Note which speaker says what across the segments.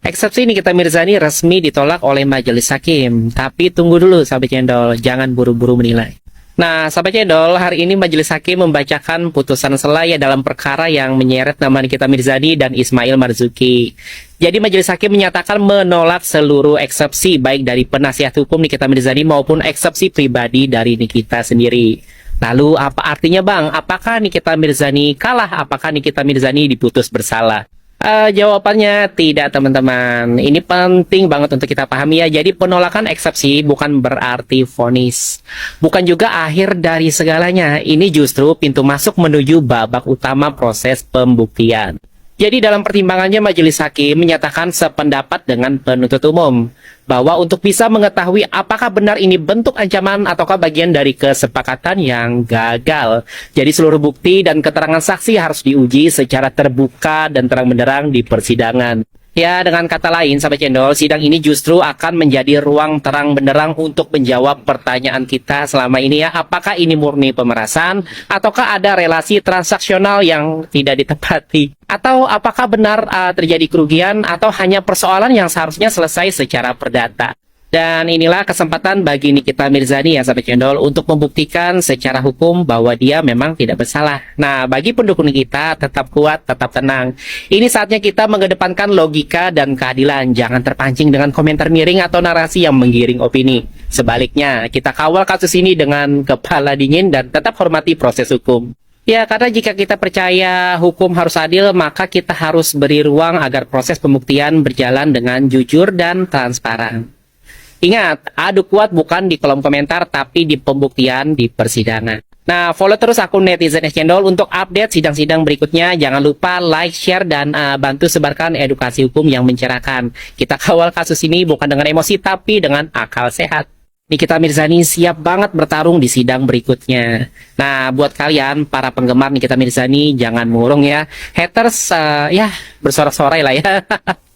Speaker 1: Eksepsi Nikita Mirzani resmi ditolak oleh Majelis Hakim. Tapi tunggu dulu sahabat cendol, jangan buru-buru menilai. Nah, sahabat cendol, hari ini Majelis Hakim membacakan putusan sela ya dalam perkara yang menyeret nama Nikita Mirzani dan Ismail Marzuki. Jadi Majelis Hakim menyatakan menolak seluruh eksepsi baik dari penasihat hukum Nikita Mirzani maupun eksepsi pribadi dari Nikita sendiri. Lalu apa artinya Bang? Apakah Nikita Mirzani kalah? Apakah Nikita Mirzani diputus bersalah? Jawabannya tidak teman-teman. Ini penting banget untuk kita pahami ya. Jadi penolakan eksepsi bukan berarti vonis. Bukan juga akhir dari segalanya. Ini justru pintu masuk menuju babak utama proses pembuktian. Jadi dalam pertimbangannya Majelis Hakim menyatakan sependapat dengan penuntut umum bahwa untuk bisa mengetahui apakah benar ini bentuk ancaman ataukah bagian dari kesepakatan yang gagal. Jadi seluruh bukti dan keterangan saksi harus diuji secara terbuka dan terang-benderang di persidangan. Ya, dengan kata lain, sahabat cendol, sidang ini justru akan menjadi ruang terang benderang untuk menjawab pertanyaan kita selama ini ya. Apakah ini murni pemerasan, ataukah ada relasi transaksional yang tidak ditepati? Atau apakah benar terjadi kerugian, atau hanya persoalan yang seharusnya selesai secara perdata? Dan inilah kesempatan bagi Nikita Mirzani ya sahabat cendol untuk membuktikan secara hukum bahwa dia memang tidak bersalah. Nah, bagi pendukung kita tetap kuat, tetap tenang. Ini saatnya kita mengedepankan logika dan keadilan. Jangan terpancing dengan komentar miring atau narasi yang menggiring opini. Sebaliknya, kita kawal kasus ini dengan kepala dingin dan tetap hormati proses hukum. Ya, karena jika kita percaya hukum harus adil, maka kita harus beri ruang agar proses pembuktian berjalan dengan jujur dan transparan. Ingat, adu kuat bukan di kolom komentar, tapi di pembuktian di persidangan. Nah, follow terus akun Netizen Cendol untuk update sidang-sidang berikutnya. Jangan lupa like, share, dan bantu sebarkan edukasi hukum yang mencerahkan. Kita kawal kasus ini bukan dengan emosi, tapi dengan akal sehat. Nikita Mirzani siap banget bertarung di sidang berikutnya. Nah, buat kalian, para penggemar Nikita Mirzani, jangan murung ya. Haters, ya, bersorak-sorai lah ya.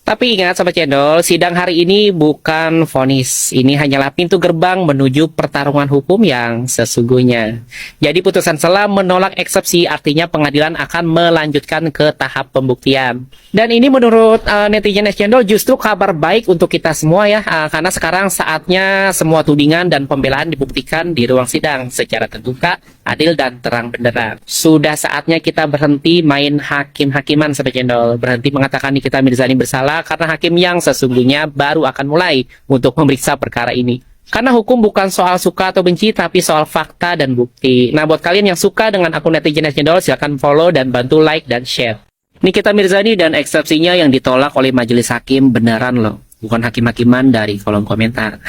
Speaker 1: Tapi ingat sahabat cendol, sidang hari ini bukan vonis. Ini hanyalah pintu gerbang menuju pertarungan hukum yang sesungguhnya. Jadi putusan sela menolak eksepsi artinya pengadilan akan melanjutkan ke tahap pembuktian. Dan ini menurut netizen cendol justru kabar baik untuk kita semua ya. Karena sekarang saatnya semua tudingan dan pembelaan dibuktikan di ruang sidang secara terbuka, adil dan terang benderang. Sudah saatnya kita berhenti main hakim-hakiman sahabat cendol. Berhenti mengatakan Nikita Mirzani bersalah karena hakim yang sesungguhnya baru akan mulai untuk memeriksa perkara ini. Karena hukum bukan soal suka atau benci, tapi soal fakta dan bukti. Nah, buat kalian yang suka dengan akun netizen cendol, silahkan follow dan bantu like dan share. Nikita Mirzani dan eksepsinya yang ditolak oleh Majelis Hakim beneran loh, bukan hakim-hakiman dari kolom komentar.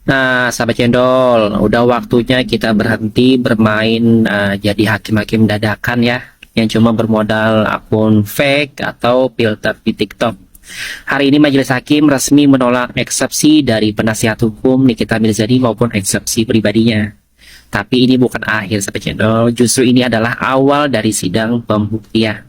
Speaker 1: Nah, sahabat cendol, udah waktunya kita berhenti bermain jadi hakim-hakim dadakan ya, yang cuma bermodal akun fake atau filter di TikTok. Hari ini Majelis Hakim resmi menolak eksepsi dari penasihat hukum Nikita Mirzani maupun eksepsi pribadinya. Tapi ini bukan akhir sahabat cendol, justru ini adalah awal dari sidang pembuktian.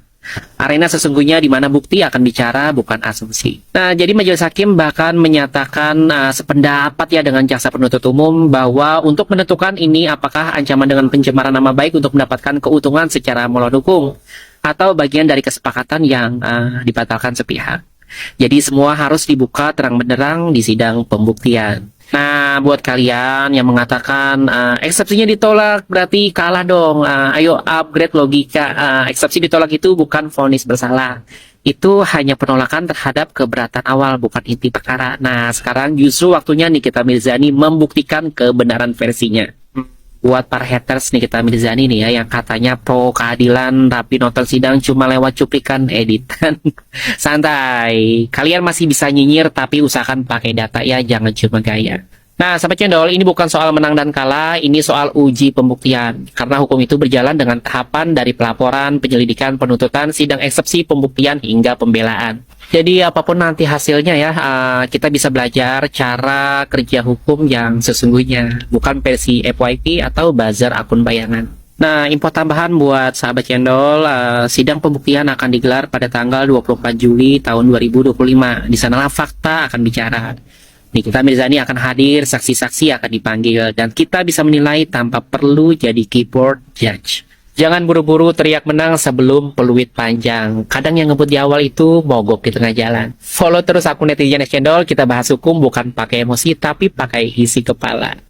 Speaker 1: Arena sesungguhnya di mana bukti akan bicara, bukan asumsi. Nah, jadi Majelis Hakim bahkan menyatakan sependapat ya dengan jaksa penuntut umum bahwa untuk menentukan ini apakah ancaman dengan pencemaran nama baik untuk mendapatkan keuntungan secara melawan hukum atau bagian dari kesepakatan yang dibatalkan sepihak. Jadi semua harus dibuka terang benderang di sidang pembuktian. Nah, buat kalian yang mengatakan eksepsinya ditolak berarti kalah dong. Ayo upgrade logika. Eksepsi ditolak itu bukan vonis bersalah. Itu hanya penolakan terhadap keberatan awal, bukan inti perkara. Nah, sekarang justru waktunya Nikita Mirzani membuktikan kebenaran versinya. Buat para haters Nikita Mirzani nih ya, yang katanya pro keadilan tapi nonton sidang cuma lewat cuplikan editan. Santai, kalian masih bisa nyinyir tapi usahakan pakai data ya, jangan cuma gaya. Nah, sahabat cendol, ini bukan soal menang dan kalah, ini soal uji pembuktian. Karena hukum itu berjalan dengan tahapan dari pelaporan, penyelidikan, penuntutan, sidang eksepsi, pembuktian, hingga pembelaan. Jadi apapun nanti hasilnya ya, kita bisa belajar cara kerja hukum yang sesungguhnya, bukan versi FYP atau buzzer akun bayangan. Nah, info tambahan buat sahabat cendol, sidang pembuktian akan digelar pada tanggal 24 Juli tahun 2025. Di sanalah fakta akan bicara. Nikita Mirzani akan hadir, saksi-saksi akan dipanggil, dan kita bisa menilai tanpa perlu jadi keyboard judge. Jangan buru-buru teriak menang sebelum peluit panjang. Kadang yang ngebut di awal itu mogok di tengah jalan. Follow terus akun netizen Cendol, kita bahas hukum bukan pakai emosi tapi pakai isi kepala.